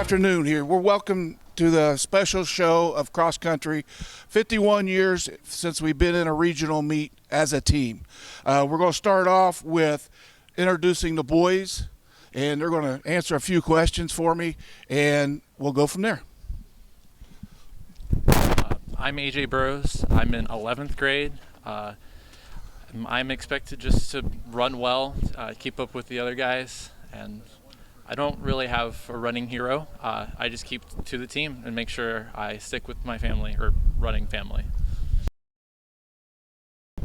afternoon here. We're welcome to the special show of cross country. 51 years since we've been in a regional meet as a team. We're going to start off with introducing the boys, and they're going to answer a few questions for me, and we'll go from there. I'm AJ Burrows. I'm in 11th grade. I'm expected just to run well, keep up with the other guys, and I don't really have a running hero. I just keep to the team and make sure I stick with my family or running family.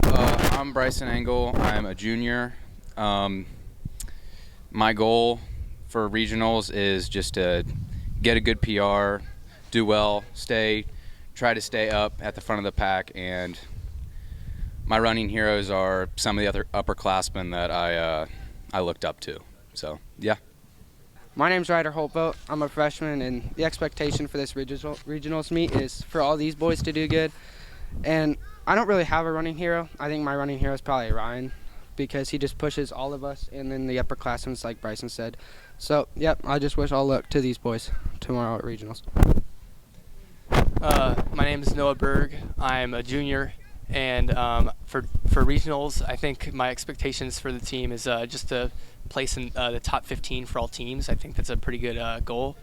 I'm Bryson Engel. I'm a junior. My goal for regionals is just to get a good PR, do well, try to stay up at the front of the pack, and my running heroes are some of the other upperclassmen that I looked up to. So, yeah. My name's Ryder Holtboat. I'm a freshman, and the expectation for this regionals meet is for all these boys to do good. And I don't really have a running hero. I think my running hero is probably Ryan, because he just pushes all of us, and then the upperclassmen, like Bryson said. So, yep, I just wish all luck to these boys tomorrow at regionals. My name is Noah Berg. I'm a junior, and for regionals, I think my expectations for the team is just to place in the top 15 for all teams. I think that's a pretty good goal.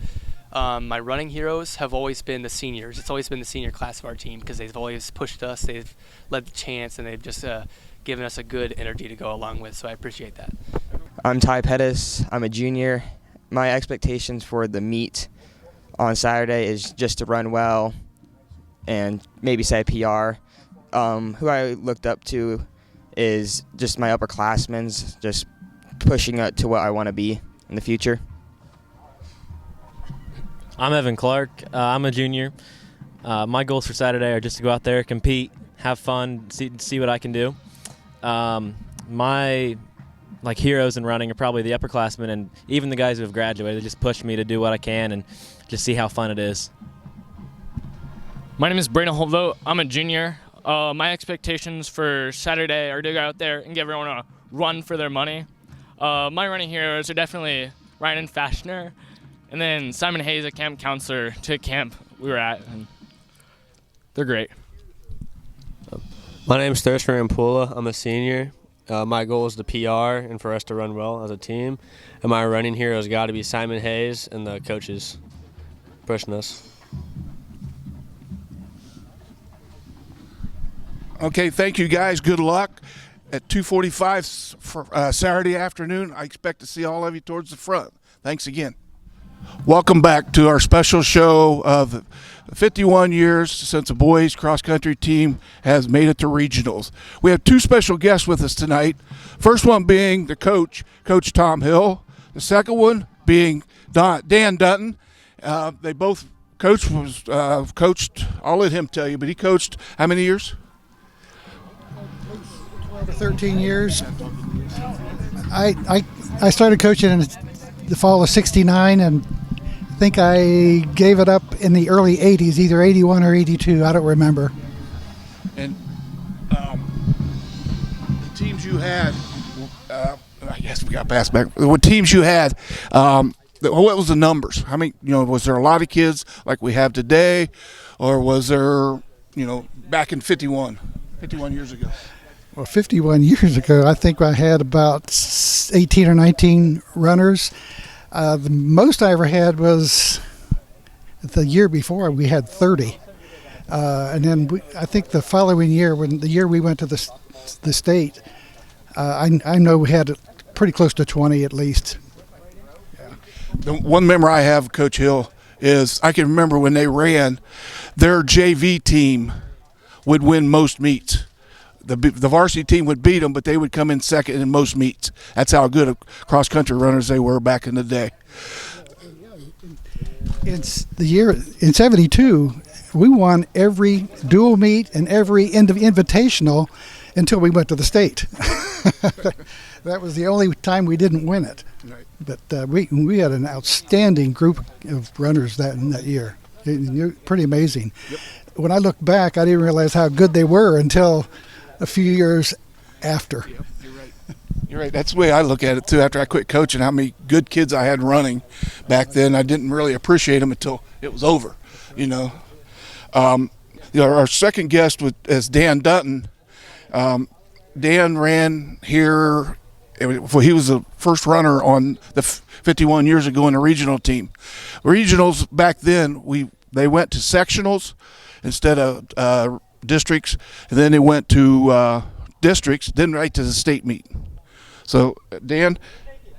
My running heroes have always been the seniors. It's always been the senior class of our team because they've always pushed us, they've led the chance, and they've just given us a good energy to go along with, so I appreciate that. I'm Ty Pettis. I'm a junior. My expectations for the meet on Saturday is just to run well and maybe say PR. Who I looked up to is just my upperclassmen, just pushing up to what I want to be in the future. I'm Evan Clark. I'm a junior. My goals for Saturday are just to go out there, compete, have fun, see what I can do. My heroes in running are probably the upperclassmen and even the guys who have graduated. They just push me to do what I can and just see how fun it is. My name is Brandon Holtvote. I'm a junior. My expectations for Saturday are to go out there and give everyone a run for their money. My running heroes are definitely Ryan Fashner, and then Simon Hayes, a camp counselor to camp we were at, and they're great. My name is Thurston Rampula. I'm a senior. My goal is the PR and for us to run well as a team. And my running hero has got to be Simon Hayes and the coaches pushing us. Okay, thank you guys. Good luck. At 2:45 for Saturday afternoon, I expect to see all of you towards the front. Thanks again. Welcome back to our special show of 51 years since a boys cross-country team has made it to regionals. We have two special guests with us tonight. First one being the coach, Coach Tom Hill. The second one being Dan Dutton. They both coached, I'll let him tell you, but he coached how many years? 12 or 13 years. I started coaching in the fall of '69, and I think I gave it up in the early '80s, either '81 or '82. I don't remember. And the teams you had, I guess we got passed back. What teams you had? What was the numbers? How many? Was there a lot of kids like we have today, or was there, back in 51 years ago? Well, 51 years ago, I think I had about 18 or 19 runners. The most I ever had was the year before. We had 30. And then I think the following year, the year we went to the state, I know we had pretty close to 20 at least. Yeah. The one memory I have of Coach Hill is I can remember when they ran, their JV team would win most meets. The varsity team would beat them, but they would come in second in most meets. That's how good of cross-country runners they were back in the day. It's the year in '72. We won every dual meet and every invitational until we went to the state. That was the only time we didn't win it. Right. But we had an outstanding group of runners that year. Pretty amazing. Yep. When I look back, I didn't realize how good they were until a few years after. Yep, you're right. You're right. That's the way I look at it too. After I quit coaching, how many good kids I had running back then, I didn't really appreciate them until it was over. Our second guest is Dan Dutton. Dan ran here. He was the first runner on the 51 years ago in the regional team. Regionals back then, they went to sectionals instead of districts, and then they went to districts, then right to the state meet. So, Dan,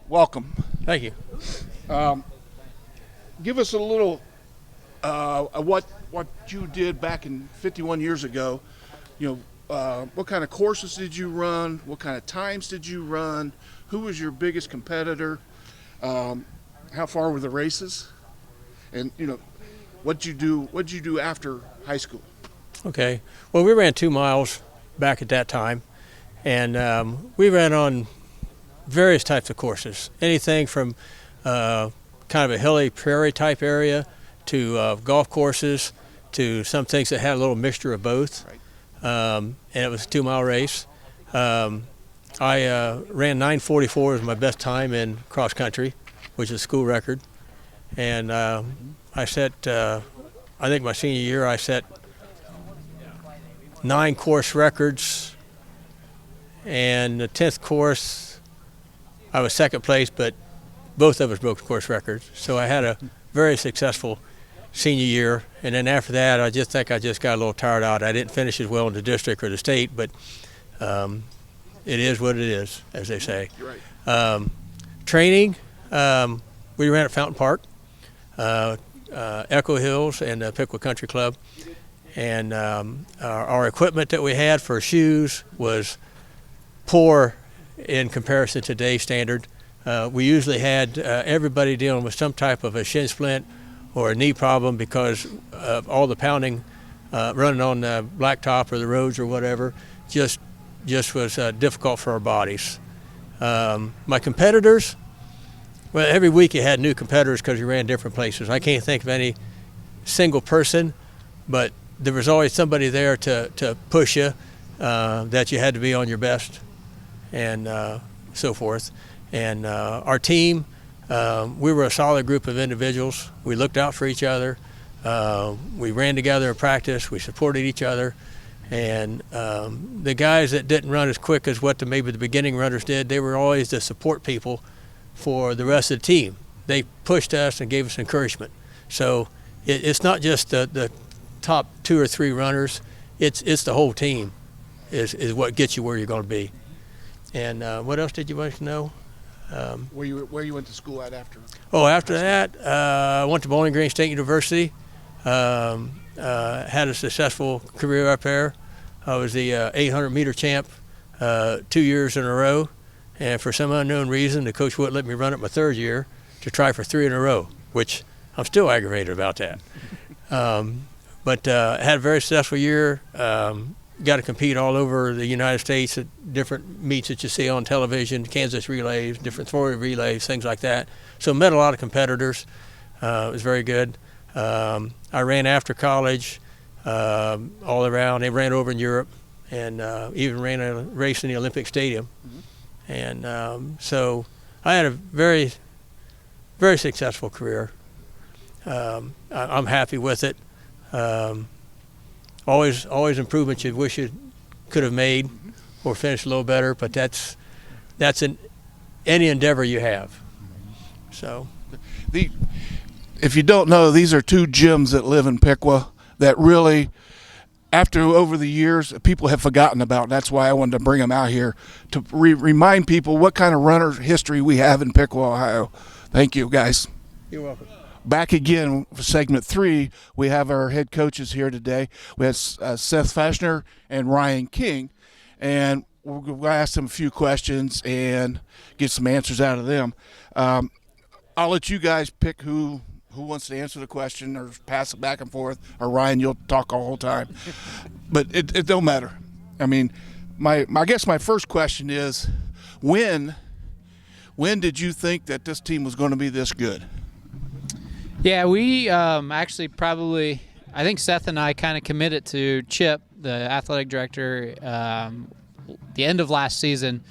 welcome. Thank you. Give us a little what you did back in 51 years ago. What kind of courses did you run? What kind of times did you run? Who was your biggest competitor? How far were the races? And what'd you do after high school? Okay. Well, we ran 2 miles back at that time, and we ran on various types of courses. Anything from kind of a hilly prairie type area to golf courses to some things that had a little mixture of both. Right. And it was a 2-mile race. I ran 9:44 as my best time in cross country, which is a school record. And I set, I think my senior year, I set 9 course records. And the 10th course, I was second place, but both of us broke course records. So I had a very successful senior year, and then after that, I just think I just got a little tired out. I didn't finish as well in the district or the state, but it is what it is, as they say. You're right. Training, we ran at Fountain Park, Echo Hills, and Piqua Country Club, and our equipment that we had for shoes was poor in comparison to today's standard. We usually had everybody dealing with some type of a shin splint or a knee problem because of all the pounding running on the blacktop or the roads or whatever. Just was difficult for our bodies. My competitors, well, every week you had new competitors because you ran different places. I can't think of any single person, but there was always somebody there to push you, that you had to be on your best, and so forth. And our team, we were a solid group of individuals. We looked out for each other. We ran together in practice. We supported each other. And the guys that didn't run as quick as what maybe the beginning runners did, they were always the support people for the rest of the team. They pushed us and gave us encouragement. So it's not just the top 2 or 3 runners. It's the whole team is what gets you where you're going to be. And what else did you want to know? Where you went to school at after? Oh, after that, I went to Bowling Green State University. Had a successful career up there. I was the 800-meter champ 2 years in a row, and for some unknown reason, the coach wouldn't let me run it my 3rd year to try for 3 in a row, which I'm still aggravated about that. But had a very successful year. Got to compete all over the United States at different meets that you see on television, Kansas relays, different Florida relays, things like that. So met a lot of competitors. It was very good. I ran after college all around. I ran over in Europe and even ran a race in the Olympic Stadium. Mm-hmm. And so I had a very, very successful career. I'm happy with it. Always improvements you wish you could have made or finished a little better, but that's in any endeavor you have. So, if you don't know, these are 2 gyms that live in Piqua that really, over the years, people have forgotten about. That's why I wanted to bring them out here to remind people what kind of runner history we have in Piqua, Ohio. Thank you, guys. You're welcome. Back again for segment 3, we have our head coaches here today. We have Seth Fashner and Ryan King, and we're going to ask them a few questions and get some answers out of them. I'll let you guys pick who wants to answer the question or pass it back and forth, or Ryan, you'll talk the whole time. But it don't matter. I mean, I guess my first question is, when did you think that this team was going to be this good? Yeah, we actually probably, I think Seth and I kind of committed to Chip, the athletic director, the end of last season.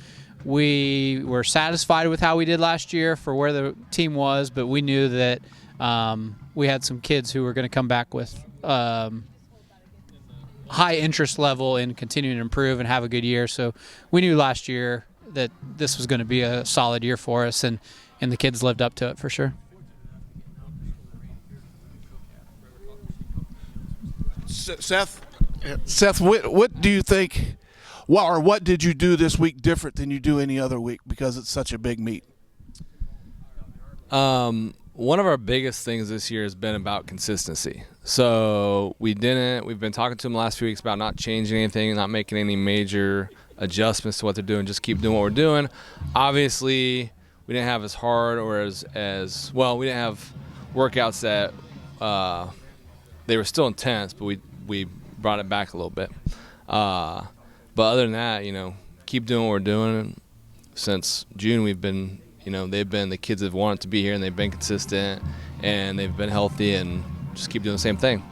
we were satisfied with how we did last year for where the team was, but we knew that we had some kids who were going to come back with high interest level in continuing to improve and have a good year. So we knew last year that this was going to be a solid year for us, and the kids lived up to it for sure. Seth, what do you think? Well, or what did you do this week different than you do any other week because it's such a big meet? One of our biggest things this year has been about consistency. So we've been talking to them the last few weeks about not changing anything, not making any major adjustments to what they're doing, just keep doing what we're doing. Obviously, we didn't have as hard or as well, we didn't have workouts that they were still intense, but we brought it back a little bit. But other than that, keep doing what we're doing. Since June, we've been, the kids have wanted to be here, and they've been consistent, and they've been healthy, and just keep doing the same thing.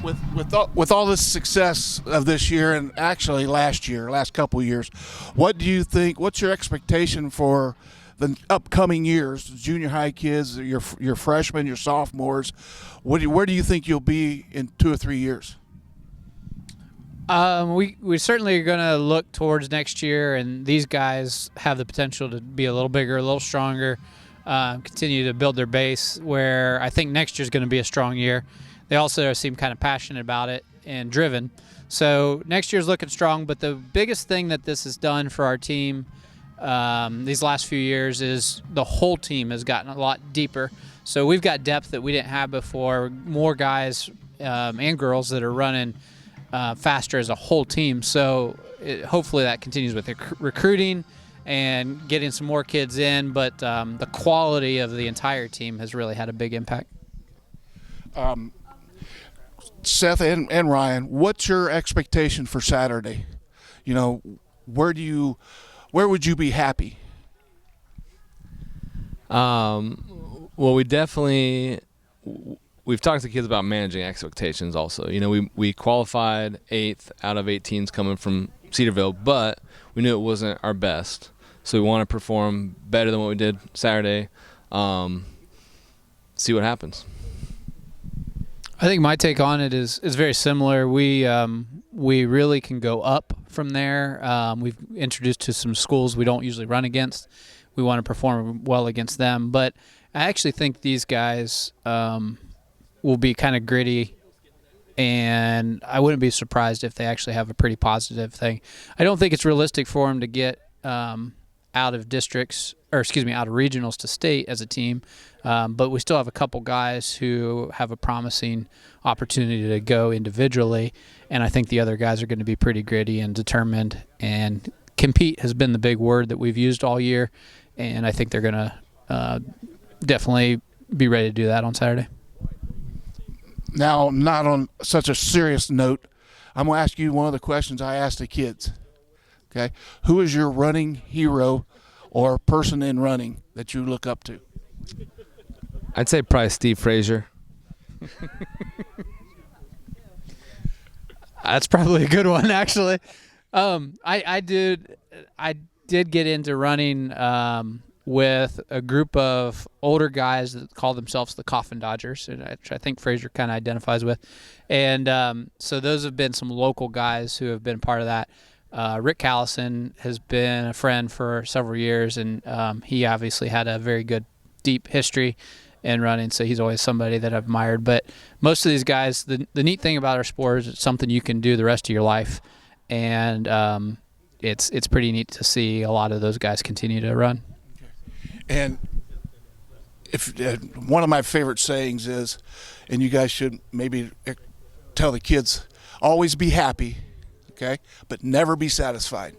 With all this success of this year and actually last couple of years, what do you think? What's your expectation for the upcoming years? Junior high kids, your freshmen, your sophomores. Where do you think you'll be in 2 or 3 years? We certainly are going to look towards next year, and these guys have the potential to be a little bigger, a little stronger, continue to build their base, where I think next year is going to be a strong year. They also seem kind of passionate about it and driven. So next year's looking strong, but the biggest thing that this has done for our team these last few years is the whole team has gotten a lot deeper. So we've got depth that we didn't have before, more guys and girls that are running faster as a whole team. So hopefully that continues with recruiting and getting some more kids in, but the quality of the entire team has really had a big impact. Seth and Ryan, what's your expectation for Saturday? Where would you be happy? Well, we've talked to kids about managing expectations also. We qualified 8th out of 8 teams coming from Cedarville, but we knew it wasn't our best. So we want to perform better than what we did Saturday. See what happens. I think my take on it is very similar. We really can go up from there. We've introduced to some schools we don't usually run against. We want to perform well against them. But I actually think these guys will be kind of gritty, and I wouldn't be surprised if they actually have a pretty positive thing. I don't think it's realistic for them to get out of regionals to state as a team, but we still have a couple guys who have a promising opportunity to go individually, and I think the other guys are going to be pretty gritty and determined, and compete has been the big word that we've used all year, and I think they're going to definitely be ready to do that on Saturday. Now, not on such a serious note, I'm going to ask you one of the questions I asked the kids. Okay, who is your running hero or person in running that you look up to? I'd say probably Steve Frazier. That's probably a good one, actually. I did get into running with a group of older guys that call themselves the Coffin Dodgers, which I think Frazier kind of identifies with. And so those have been some local guys who have been part of that. Rick Callison has been a friend for several years, and he obviously had a very good, deep history in running, so he's always somebody that I've admired. But most of these guys, the neat thing about our sport is it's something you can do the rest of your life, and it's pretty neat to see a lot of those guys continue to run. And if one of my favorite sayings is, and you guys should maybe tell the kids, always be happy, okay, but never be satisfied.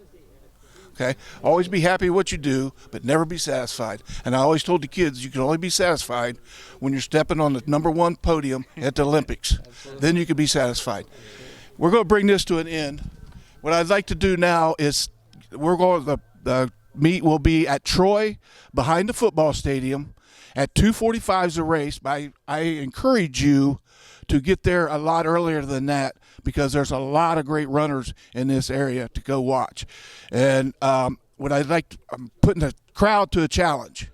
Okay, always be happy with what you do, but never be satisfied. And I always told the kids, you can only be satisfied when you're stepping on the #1 podium at the Olympics. Then you can be satisfied. We're going to bring this to an end. What I'd like to do now is the meet will be at Troy behind the football stadium at 2:45 is the race. I encourage you to get there a lot earlier than that, because there's a lot of great runners in this area to go watch. And I'm putting the crowd to a challenge.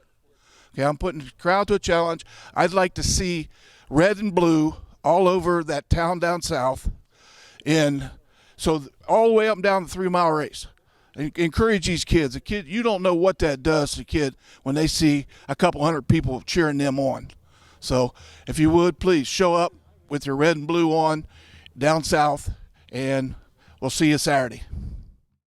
Okay, I'm putting the crowd to a challenge. I'd like to see red and blue all over that town down south, all the way up and down the 3 mile race. Encourage these kids. You don't know what that does to a kid when they see a couple hundred people cheering them on. So if you would, please show up with your red and blue on down south, and we'll see you Saturday.